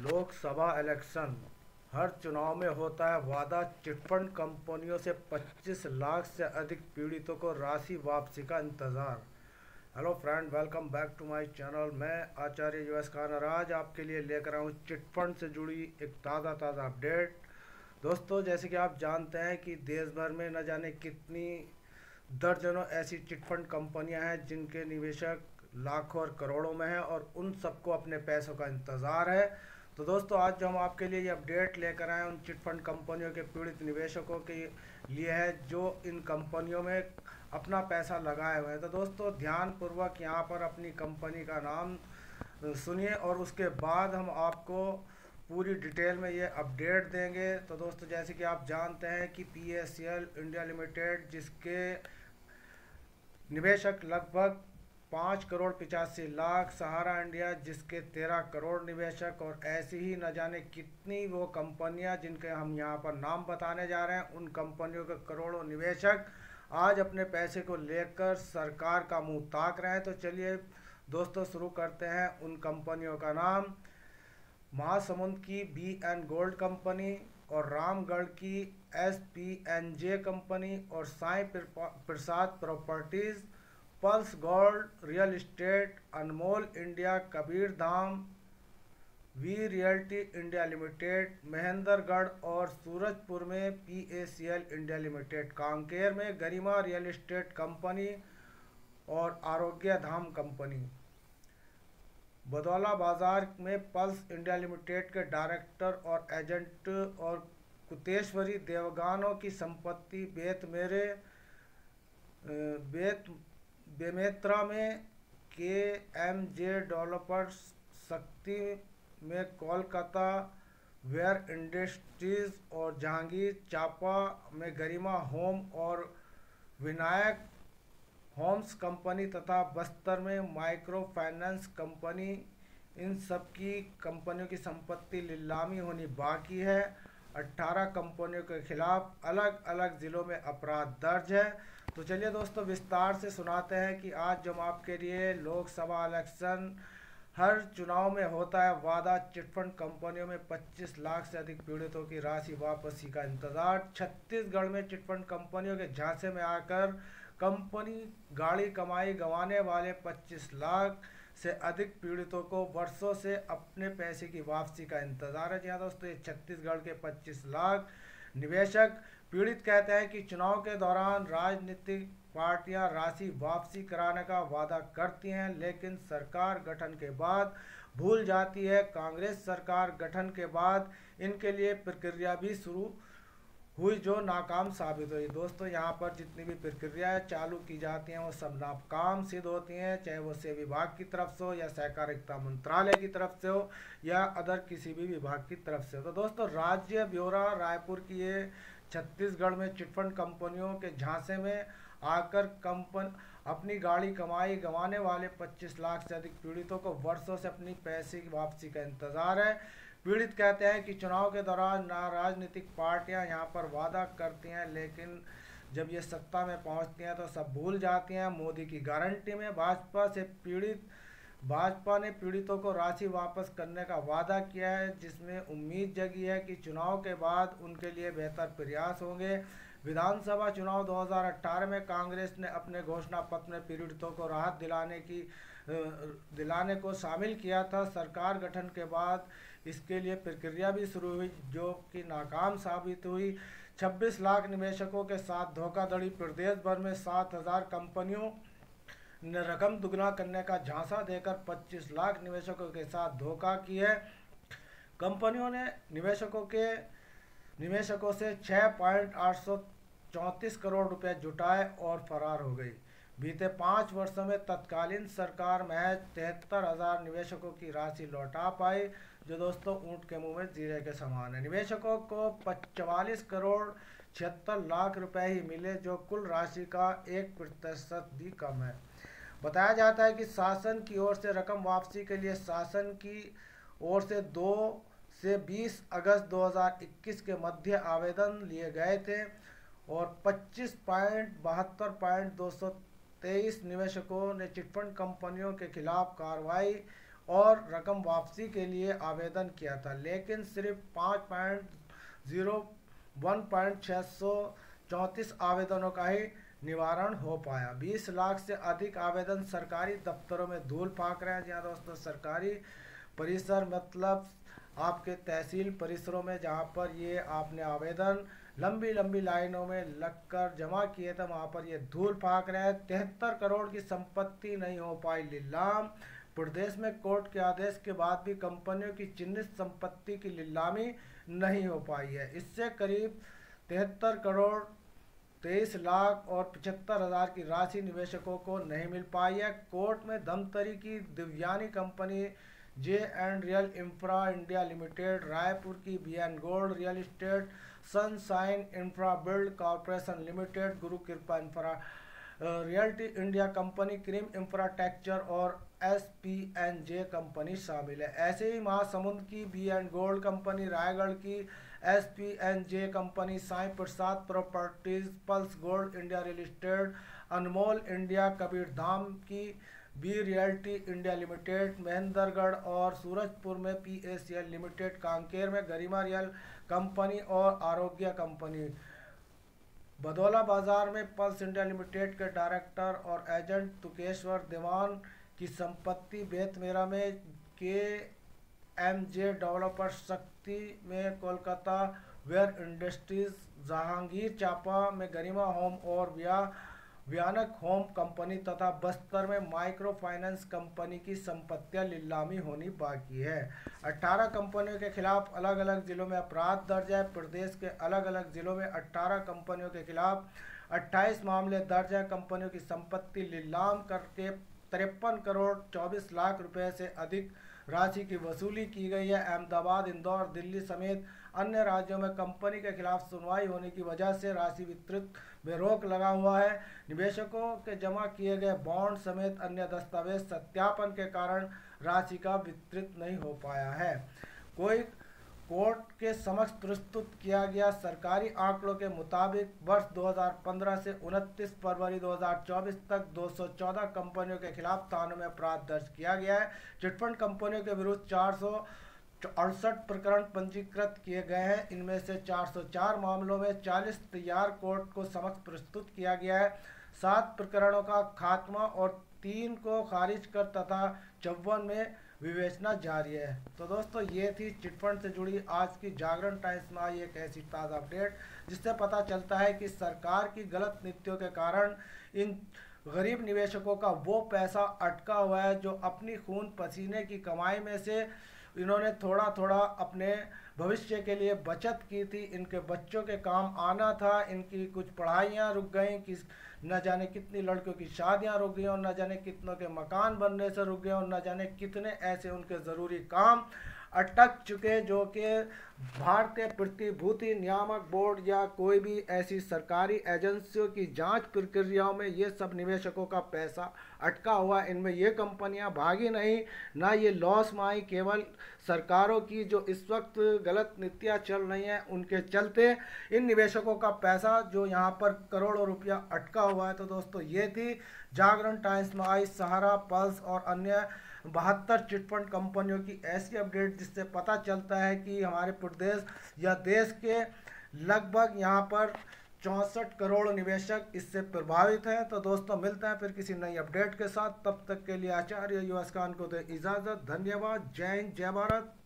Lok Sabha election. हर चुनाव में होता है वादा चिटफंड कंपनियों से 25 लाख से अधिक पीड़ितों को राशि वापसी का इंतज़ार। Hello friend, welcome back to my channel. मैं आचार्य यूएस खान और आज आपके लिए लेकर आया हूँ चिटफंड से जुड़ी एक ताज़ा अपडेट। दोस्तों, जैसे कि आप जानते हैं कि देश भर में न जाने कितनी दर्जनों ऐसी चिटफंड कंपनियां हैं जिनके निवेशक लाखों और करोड़ों में हैं और उन सबको अपने पैसों का इंतज़ार है। तो दोस्तों, आज जो हम आपके लिए ये अपडेट लेकर आए हैं उन चिटफंड कंपनियों के पीड़ित निवेशकों के लिए है जो इन कंपनियों में अपना पैसा लगाए हुए हैं। तो दोस्तों, ध्यानपूर्वक यहाँ पर अपनी कंपनी का नाम सुनिए और उसके बाद हम आपको पूरी डिटेल में ये अपडेट देंगे। तो दोस्तों, जैसे कि आप जानते हैं कि PACL इंडिया लिमिटेड, जिसके निवेशक लगभग 5 करोड़ 85 लाख, सहारा इंडिया जिसके 13 करोड़ निवेशक और ऐसी ही न जाने कितनी वो कंपनियां जिनके हम यहाँ पर नाम बताने जा रहे हैं, उन कंपनियों के करोड़ों निवेशक आज अपने पैसे को लेकर सरकार का मुंह ताक रहे हैं। तो चलिए दोस्तों, शुरू करते हैं। उन कंपनियों का नाम महासमुंद की BN गोल्ड कंपनी और रामगढ़ की SPNJ कंपनी और Sai Prasad properties, pulse gold real estate, Anmol India, Kabir Dham, V realty India limited, Mahendragarh और सूरजपुर में PACL इंडिया लिमिटेड, कांकेर में गरिमा रियल एस्टेट कंपनी और आरोग्य धाम कंपनी, बदौला बाजार में पल्स इंडिया लिमिटेड के डायरेक्टर और एजेंट और कुतेश्वरी देवगानों की संपत्ति बेमेत्रा में KMJ डेवलपर्स, शक्ति में कोलकाता वेयर इंडस्ट्रीज और जहांगीर चापा में गरिमा होम और विनायक होम्स कंपनी तथा बस्तर में माइक्रो फाइनेंस कंपनी। इन सब की कंपनियों की संपत्ति नीलामी होनी बाकी है। 18 कंपनियों के खिलाफ अलग अलग ज़िलों में अपराध दर्ज है। तो चलिए दोस्तों, विस्तार से सुनाते हैं कि आज जो हम आपके लिए लोकसभा इलेक्शन, हर चुनाव में होता है वादा चिटफंड कंपनियों में 25 लाख से अधिक पीड़ितों की राशि वापसी का इंतजार। छत्तीसगढ़ में चिटफंड कंपनियों के झांसे में आकर कंपनी गाड़ी कमाई गंवाने वाले 25 लाख से अधिक पीड़ितों को वर्षों से अपने पैसे की वापसी का इंतजार है। जी हाँ दोस्तों, ये छत्तीसगढ़ के 25 लाख निवेशक पीड़ित कहते हैं कि चुनाव के दौरान राजनीतिक पार्टियां राशि वापसी कराने का वादा करती हैं, लेकिन सरकार गठन के बाद भूल जाती है। कांग्रेस सरकार गठन के बाद इनके लिए प्रक्रिया भी शुरू हुई जो नाकाम साबित हुई। दोस्तों, यहाँ पर जितनी भी प्रक्रियाएं चालू की जाती हैं वो सब नाकाम सिद्ध होती हैं, चाहे वो सेवा विभाग की तरफ से हो या सहकारिता मंत्रालय की तरफ से हो या अदर किसी भी विभाग की तरफ से हो। तो दोस्तों, राज्य ब्यौरा रायपुर की ये छत्तीसगढ़ में चिटफंड कंपनियों के झांसे में आकर अपनी गाड़ी कमाई गंवाने वाले 25 लाख से अधिक पीड़ितों को वर्षों से अपनी पैसे की वापसी का इंतजार है। पीड़ित कहते हैं कि चुनाव के दौरान राजनीतिक पार्टियां यहाँ पर वादा करती हैं, लेकिन जब ये सत्ता में पहुँचती हैं तो सब भूल जाती हैं। मोदी की गारंटी में भाजपा ने पीड़ितों को राशि वापस करने का वादा किया है, जिसमें उम्मीद जगी है कि चुनाव के बाद उनके लिए बेहतर प्रयास होंगे। विधानसभा चुनाव 2018 में कांग्रेस ने अपने घोषणा पत्र में पीड़ितों को राहत दिलाने को शामिल किया था। सरकार गठन के बाद इसके लिए प्रक्रिया भी शुरू हुई जो कि नाकाम साबित हुई। 26 लाख निवेशकों के साथ धोखाधड़ी, प्रदेश भर में 7,000 कंपनियों ने रकम दुगना करने का झांसा देकर 25 लाख निवेशकों के साथ धोखा किया है। कंपनियों ने निवेशकों से 6.834 करोड़ रुपए जुटाए और फरार हो गई। बीते 5 वर्षों में तत्कालीन सरकार महज 73,000 निवेशकों की राशि लौटा पाई, जो दोस्तों ऊंट के मुंह में जीरे के समान है। निवेशकों को 44 करोड़ 76 लाख रुपए ही मिले, जो कुल राशि का 1% भी कम है। बताया जाता है कि शासन की ओर से रकम वापसी के लिए शासन की ओर से 2 से 20 अगस्त 2021 के मध्य आवेदन लिए गए थे और 25.72.223 निवेशकों ने चिटफंड कंपनियों के खिलाफ कार्रवाई और रकम वापसी के लिए आवेदन किया था, लेकिन सिर्फ 1.34 आवेदनों का ही निवारण हो पाया। 20 लाख से अधिक आवेदन सरकारी दफ्तरों में धूल फाक रहे हैं। जी हाँ दोस्तों, सरकारी परिसर मतलब आपके तहसील परिसरों में जहाँ पर ये आपने आवेदन लंबी लंबी लाइनों में लगकर जमा किए थे, वहाँ पर ये धूल फाक रहे हैं। 73 करोड़ की संपत्ति नहीं हो पाई नीलाम। प्रदेश में कोर्ट के आदेश के बाद भी कंपनियों की चिन्हित संपत्ति की नीलामी नहीं हो पाई है। इससे करीब 73 करोड़ 23 लाख और 75,000 की राशि निवेशकों को नहीं मिल पाई है। कोर्ट में धमतरी की Divyani company J&R real infra India limited, Raipur की BN gold real estate, sunshine infra build corporation limited, गुरु कृपा infra realty India company, cream infrastructure और SPNJ कंपनी शामिल है। ऐसे ही महासमुंद की BN गोल्ड कंपनी, रायगढ़ की SPNJ company, Sai Prasad properties, pulse gold India real estate, Anmol India Kabirdham की B realty India limited, Mahendragarh और सूरजपुर में PACL लिमिटेड, कांकेर में गरिमा रियल कंपनी और आरोग्य कंपनी, बदौला बाजार में पल्स इंडिया लिमिटेड के डायरेक्टर और एजेंट तुकेश्वर दीवान की संपत्ति, बेतमेरा में KMJ डेवलपर्स, शक्ति में कोलकाता वेयर इंडस्ट्रीज, जहांगीर चापा में गरिमा होम और भयानक होम कंपनी तथा बस्तर में माइक्रो फाइनेंस कंपनी की संपत्तियां नीलामी होनी बाकी है। 18 कंपनियों के खिलाफ अलग अलग जिलों में अपराध दर्ज है। प्रदेश के अलग अलग जिलों में 18 कंपनियों के खिलाफ 28 मामले दर्ज हैं। कंपनियों की संपत्ति नीलाम करके 53 करोड़ 24 लाख रुपए से अधिक राशि की वसूली की गई है। अहमदाबाद, इंदौर, दिल्ली समेत अन्य राज्यों में कंपनी के खिलाफ सुनवाई होने की वजह से राशि वितरित में रोक लगा हुआ है। निवेशकों के जमा किए गए बॉन्ड समेत अन्य दस्तावेज सत्यापन के कारण राशि का वितरित नहीं हो पाया है। कोर्ट के समक्ष प्रस्तुत किया गया सरकारी आंकड़ों के मुताबिक वर्ष 2015 से 29 फरवरी 2024 तक 214 कंपनियों के खिलाफ थानों में अपराध दर्ज किया गया है। चिटफंड कंपनियों के विरुद्ध 468 प्रकरण पंजीकृत किए गए हैं। इनमें से 404 मामलों में 40 तैयार कोर्ट को समक्ष प्रस्तुत किया गया है। 7 प्रकरणों का खात्मा और 3 को खारिज कर तथा 54 में विवेचना जारी है। तो दोस्तों, ये थी चिटफंड से जुड़ी आज की जागरण टाइम्स में आई एक ऐसी ताज़ा अपडेट जिससे पता चलता है कि सरकार की गलत नीतियों के कारण इन गरीब निवेशकों का वो पैसा अटका हुआ है जो अपनी खून पसीने की कमाई में से इन्होंने थोड़ा थोड़ा अपने भविष्य के लिए बचत की थी। इनके बच्चों के काम आना था, इनकी कुछ पढ़ाइयाँ रुक गई, कि न जाने कितनी लड़कियों की शादियां रुक गई और न जाने कितनों के मकान बनने से रुक गए और न जाने कितने ऐसे उनके ज़रूरी काम अटक चुके जो कि भारतीय प्रतिभूति नियामक बोर्ड या कोई भी ऐसी सरकारी एजेंसियों की जांच प्रक्रियाओं में ये सब निवेशकों का पैसा अटका हुआ। इनमें ये कंपनियां भागी नहीं, ना ये लॉस में आई। केवल सरकारों की जो इस वक्त गलत नीतियां चल रही हैं उनके चलते इन निवेशकों का पैसा जो यहाँ पर करोड़ों रुपया अटका हुआ है। तो दोस्तों, ये थी जागरण टाइम्स में आई सहारा, पल्स और अन्य 72 चिटफंड कंपनियों की ऐसी अपडेट जिससे पता चलता है कि हमारे प्रदेश या देश के लगभग यहाँ पर 64 करोड़ निवेशक इससे प्रभावित हैं। तो दोस्तों, मिलते हैं फिर किसी नई अपडेट के साथ। तब तक के लिए आचार्य युवास्कान को दे इजाज़त। धन्यवाद। जय हिंद, जय भारत।